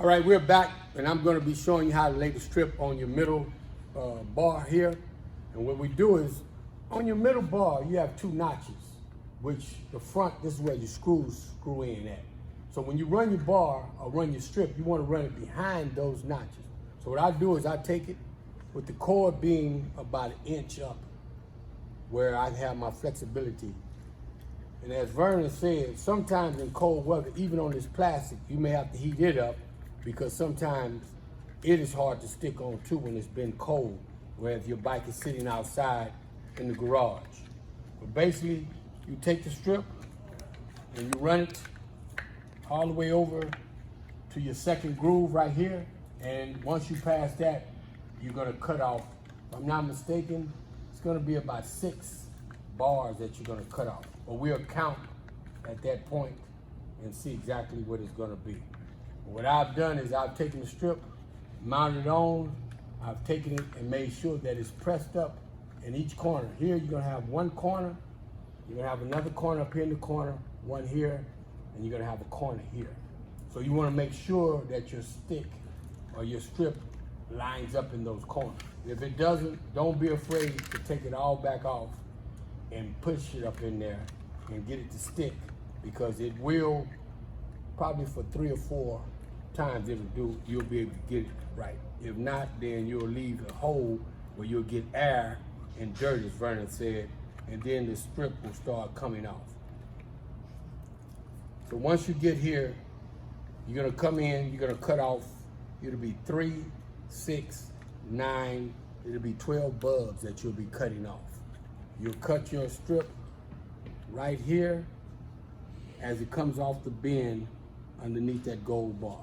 All right, we're back, and I'm going to be showing you how to lay the strip on your middle bar here. And what we do is, on your middle bar, you have two notches, which the front, this is where your screws screw in at. So when you run your bar or run your strip, you want to run it behind those notches. So what I do is I take it with the cord being about 1 inch up, where I have my flexibility. And as Vernon said, sometimes in cold weather, even on this plastic, you may have to heat it up because sometimes it is hard to stick on too when it's been cold, whereas your bike is sitting outside in the garage. But basically, you take the strip and you run it all the way over to your second groove right here. And once you pass that, you're gonna cut off, if I'm not mistaken, it's gonna be about 6 bars that you're gonna cut off. But we'll count at that point and see exactly what it's gonna be. What I've done is I've taken the strip, mounted it on, I've taken it and made sure that it's pressed up in each corner. Here you're gonna have one corner, you're gonna have another corner up here in the corner, one here, and you're gonna have a corner here. So you wanna make sure that your stick or your strip lines up in those corners. If it doesn't, don't be afraid to take it all back off and push it up in there and get it to stick, because it will, probably for 3 or 4 times you'll be able to get it right. If not, then you'll leave a hole where you'll get air and dirt, as Vernon said, and then the strip will start coming off. So once you get here, you're gonna come in, you're gonna cut off, it'll be 3, 6, 9, it'll be 12 bulbs that you'll be cutting off. You'll cut your strip right here as it comes off the bend underneath that gold bar.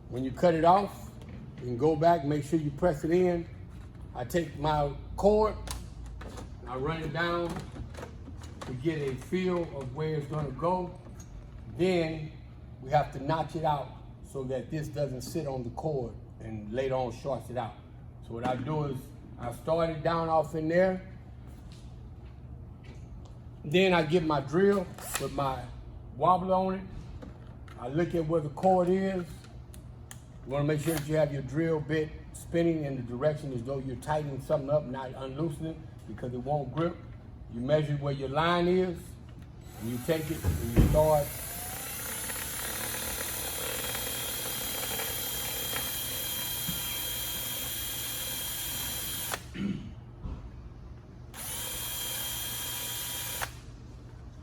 When you cut it off, you can go back, make sure you press it in. I take my cord, I run it down to get a feel of where it's gonna go. Then we have to notch it out so that this doesn't sit on the cord and later on shorts it out. So what I do is I start it down off in there. Then I get my drill with my wobbler on it. I look at where the cord is. You wanna make sure that you have your drill bit spinning in the direction as though you're tightening something up, not unloosening, because it won't grip. You measure where your line is, and you take it and you start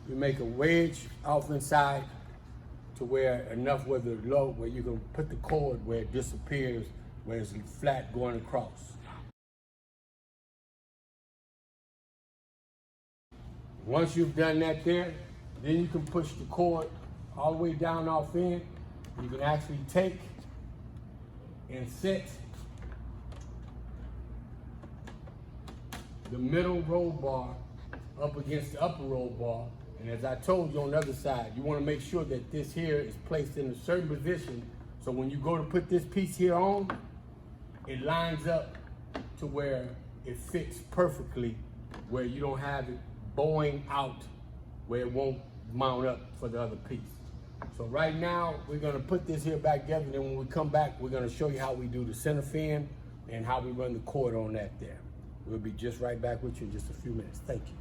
you make a wedge off inside to where enough where the low, where you can put the cord where it disappears, where it's flat going across. Once you've done that there, then you can push the cord all the way down off in. You can actually take and set the middle roll bar up against the upper roll bar. And as I told you on the other side, you want to make sure that this here is placed in a certain position, so when you go to put this piece here on, it lines up to where it fits perfectly, where you don't have it bowing out where it won't mount up for the other piece. So right now, we're gonna put this here back together, and then when we come back, we're gonna show you how we do the center fin and how we run the cord on that there. We'll be just right back with you in just a few minutes. Thank you.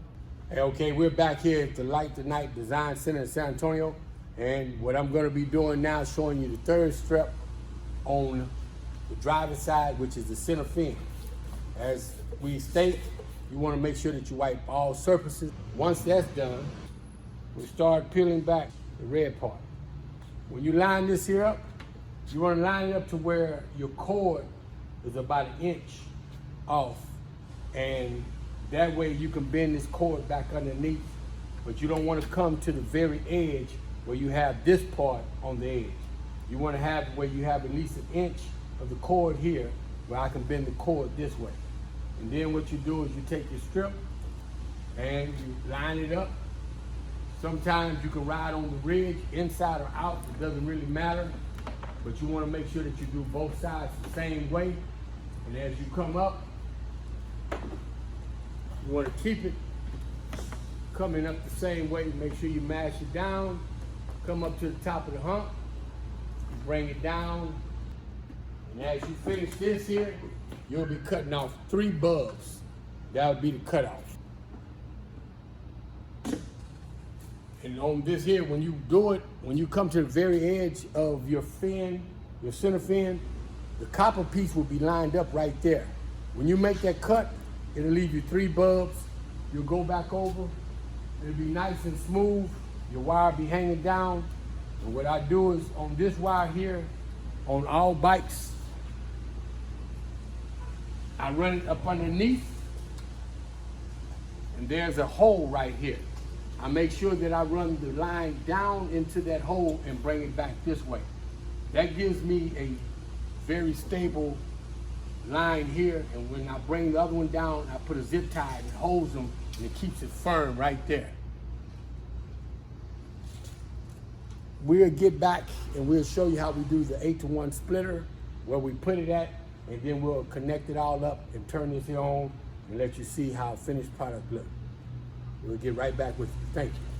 Hey, okay, we're back here at the Light the Night Design Center in San Antonio, and what I'm gonna be doing now is showing you the third strip on the driver's side, which is the center fin. As we state, you wanna make sure that you wipe all surfaces. Once that's done, we start peeling back the red part. When you line this here up, you wanna line it up to where your cord is about 1 inch off, and that way you can bend this cord back underneath, but you don't wanna come to the very edge where you have this part on the edge. You wanna have where you have at least 1 inch of the cord here, where I can bend the cord this way. And then what you do is you take your strip and you line it up. Sometimes you can ride on the ridge, inside or out, it doesn't really matter, but you wanna make sure that you do both sides the same way. And as you come up, you want to keep it coming up the same way. Make sure you mash it down. Come up to the top of the hump. You bring it down. And as you finish this here, you'll be cutting off 3 bulbs. That would be the cutoff. And on this here, when you do it, when you come to the very edge of your fin, your center fin, the copper piece will be lined up right there. When you make that cut, it'll leave you 3 bulbs. You'll go back over. It'll be nice and smooth. Your wire be hanging down. And what I do is on this wire here, on all bikes, I run it up underneath, and there's a hole right here. I make sure that I run the line down into that hole and bring it back this way. That gives me a very stable line here, and when I bring the other one down, I put a zip tie and it holds them, and it keeps it firm right there. We'll get back and we'll show you how we do the 8-to-1 splitter, where we put it at, and then we'll connect it all up and turn this here on and let you see how a finished product looks. We'll get right back with you. Thank you.